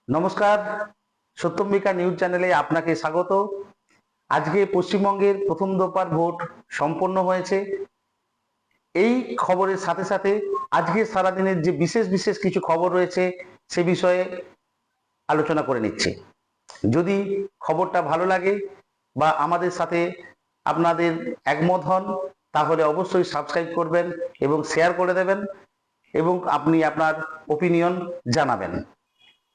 নমস্কার, সত্যম্বিকা নিউজ চ্যানেলে আপনাকে স্বাগত। আজকে পশ্চিমবঙ্গের প্রথম দফার ভোট সম্পন্ন হয়েছে। এই খবরের সাথে সাথে আজকে সারাদিনের যে বিশেষ বিশেষ কিছু খবর রয়েছে সে বিষয়ে আলোচনা করে নিচ্ছি। যদি খবরটা ভালো লাগে বা আমাদের সাথে আপনাদের একমত হন তাহলে অবশ্যই সাবস্ক্রাইব করবেন এবং শেয়ার করে দেবেন এবং আপনি আপনার ওপিনিয়ন জানাবেন।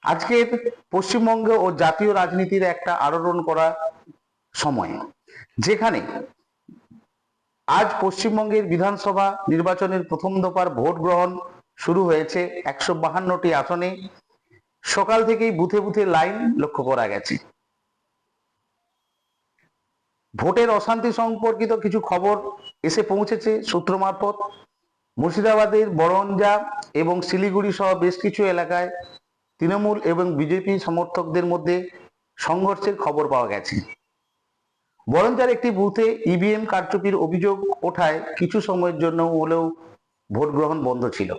আজকের পশ্চিমবঙ্গ ও জাতীয় রাজনীতির একটা আলোড়ন করা সময়, যেখানে আজ পশ্চিমবঙ্গের বিধানসভা নির্বাচনের প্রথম দফার ভোট গ্রহণ শুরু হয়েছে 152টি আসনে। সকাল থেকেই বুথে বুথে লাইন লক্ষ্য করা গেছে। ভোটের অশান্তি সম্পর্কিত কিছু খবর এসে পৌঁছেছে সূত্র মারফত। মুর্শিদাবাদের বরঞ্জা এবং শিলিগুড়ি সহ বেশ কিছু এলাকায় তৃণমূল এবং বিজেপি সমর্থকদের মধ্যে সংঘর্ষের খবর পাওয়া গেছে। বরঞ্জার একটি বুথে ইভিএম কারচুপির অভিযোগ ওঠায় কিছু সময়ের জন্য হলেও ভোট গ্রহণ বন্ধ ছিল।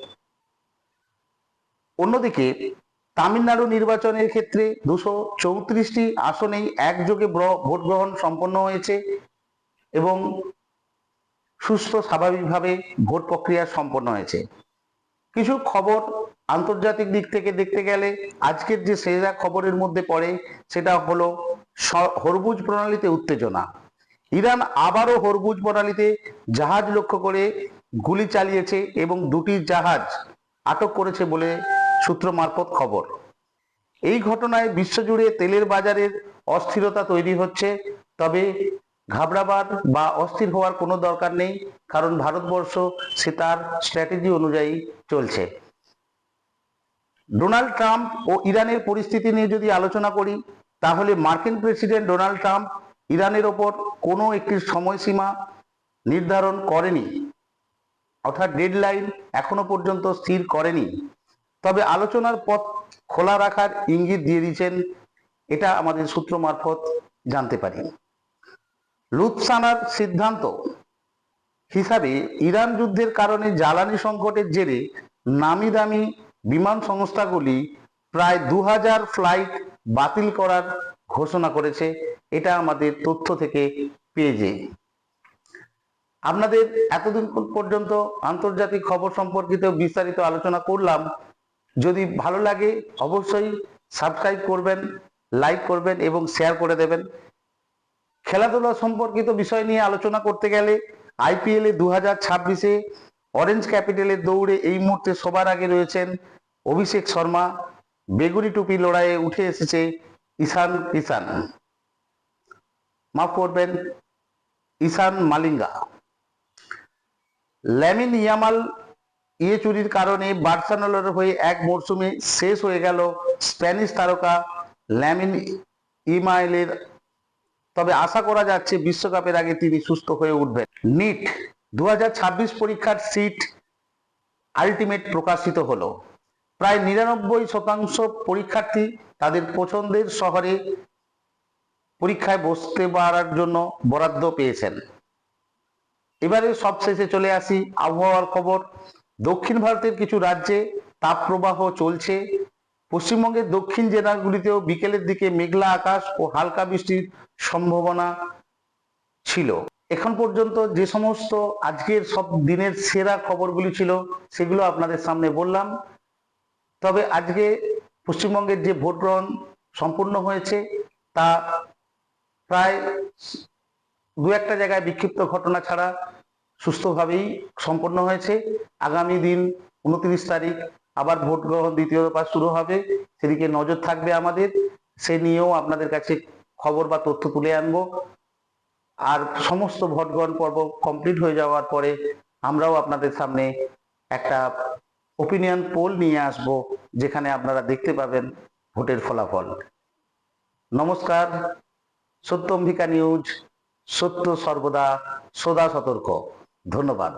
অন্যদিকে তামিলনাড়ু নির্বাচনের ক্ষেত্রে 234টি আসনেই একযোগে ভোট গ্রহণ সম্পন্ন হয়েছে এবং সুস্থ স্বাভাবিকভাবে ভোট প্রক্রিয়া সম্পন্ন হয়েছে। কিছু খবর আন্তর্জাতিক দিক থেকে দেখতে গেলে আজকের যে সেরা খবরের মধ্যে পড়ে সেটা হলো হরমুজ প্রণালীতে উত্তেজনা। ইরান আবারও হরমুজ প্রণালীতে জাহাজ লক্ষ্য করে গুলি চালিয়েছে এবং 2টি জাহাজ আটক করেছে বলে সূত্র মারফত খবর। এই ঘটনায় বিশ্বজুড়ে তেলের বাজারের অস্থিরতা তৈরি হচ্ছে, তবে ঘাবড়াবার বা অস্থির হওয়ার কোনো দরকার নেই, কারণ ভারতবর্ষ সে তার স্ট্র্যাটেজি অনুযায়ী চলছে। ডোনাল্ড ট্রাম্প ও ইরানের পরিস্থিতি নিয়ে যদি আলোচনা করি তাহলে মার্কিন প্রেসিডেন্ট ডোনাল্ড ট্রাম্প ইরানের ওপর কোনো একটি সময়সীমা নির্ধারণ করেনি, অর্থাৎ ডেডলাইন এখনো পর্যন্ত স্থির করেনি, তবে আলোচনার পথ খোলা রাখার ইঙ্গিত দিয়ে দিয়েছেন, এটা আমাদের সূত্র মারফত জানতে পারি। লুৎসানার সিদ্ধান্ত হিসাবে ইরান যুদ্ধের কারণে জ্বালানি সংকটের জেরে নামি দামি বিমান সংস্থাগুলি প্রায় 2000 ফ্লাইট বাতিল করার ঘোষণা করেছে। এটা আমাদের তথ্য থেকে পেয়েছে। আপনাদের এতদিন পর্যন্ত আন্তর্জাতিক খবর সম্পর্কিত বিস্তারিত আলোচনা করলাম। যদি ভালো লাগে অবশ্যই সাবস্ক্রাইব করবেন, লাইক করবেন এবং শেয়ার করে দেবেন। খেলাধুলা সম্পর্কিত বিষয় নিয়ে আলোচনা করতে গেলে আইপিএল 2026-এ অরেঞ্জ ক্যাপিটালের দৌড়ে এই মুহূর্তে সবার আগে রয়েছেন অভিষেক শর্মা। বেগুনি টুপি লড়াইয়ে উঠে এসেছে ঈশান কিষান, মাফ করবেন, ঈশান মালিঙ্গা। ল্যামিন ইয়ামাল চুরির কারণে বার্সেলোনার হয়ে এক মরশুমে শেষ হয়ে গেল স্প্যানিশ তারকা ল্যামিন ইয়ামালের, তবে আশা করা যাচ্ছে বিশ্বকাপের আগে তিনি সুস্থ হয়ে উঠবেন। নিট 2026 পরীক্ষার সিট আলটিমেট প্রকাশিত হলো। প্রায় 99% পরীক্ষার্থী তাদের পছন্দের শহরে পরীক্ষায় বসতে পারার জন্য বরাদ্দ পেয়েছেন। এবারে সবশেষে চলে আসি আবহাওয়ার খবর। দক্ষিণ ভারতের কিছু রাজ্যে তাপপ্রবাহ চলছে। পশ্চিমবঙ্গের দক্ষিণ জেলাগুলিতেও বিকেলের দিকে মেঘলা আকাশ ও হালকা বৃষ্টির সম্ভাবনা ছিল। এখন পর্যন্ত যে সমস্ত আজকের সব দিনের সেরা খবরগুলি ছিল সেগুলো আপনাদের সামনে বললাম। তবে আজকে পশ্চিমবঙ্গের যে ভোট গ্রহণ সম্পূর্ণ হয়েছে তা প্রায় 2-1টা জায়গায় বিক্ষিপ্ত ঘটনা ছাড়া সুস্থভাবেই সম্পন্ন হয়েছে। আগামী দিন 29 তারিখ আবার ভোট গ্রহণ দ্বিতীয় দফা শুরু হবে, সেদিকে নজর থাকবে আমাদের। সে নিয়েও আপনাদের কাছে খবর বা তথ্য তুলে আনবো। আর সমস্ত ভোট গ্রহণ পর্ব কমপ্লিট হয়ে যাওয়ার পরে আমরাও আপনাদের সামনে একটা ওপিনিয়ন পোল নিয়ে আসব, যেখানে আপনারা দেখতে পাবেন ভোটের ফলাফল। নমস্কার, সত্যম্বিকা নিউজ, সত্য সর্বদা সদা সতর্ক। ধন্যবাদ।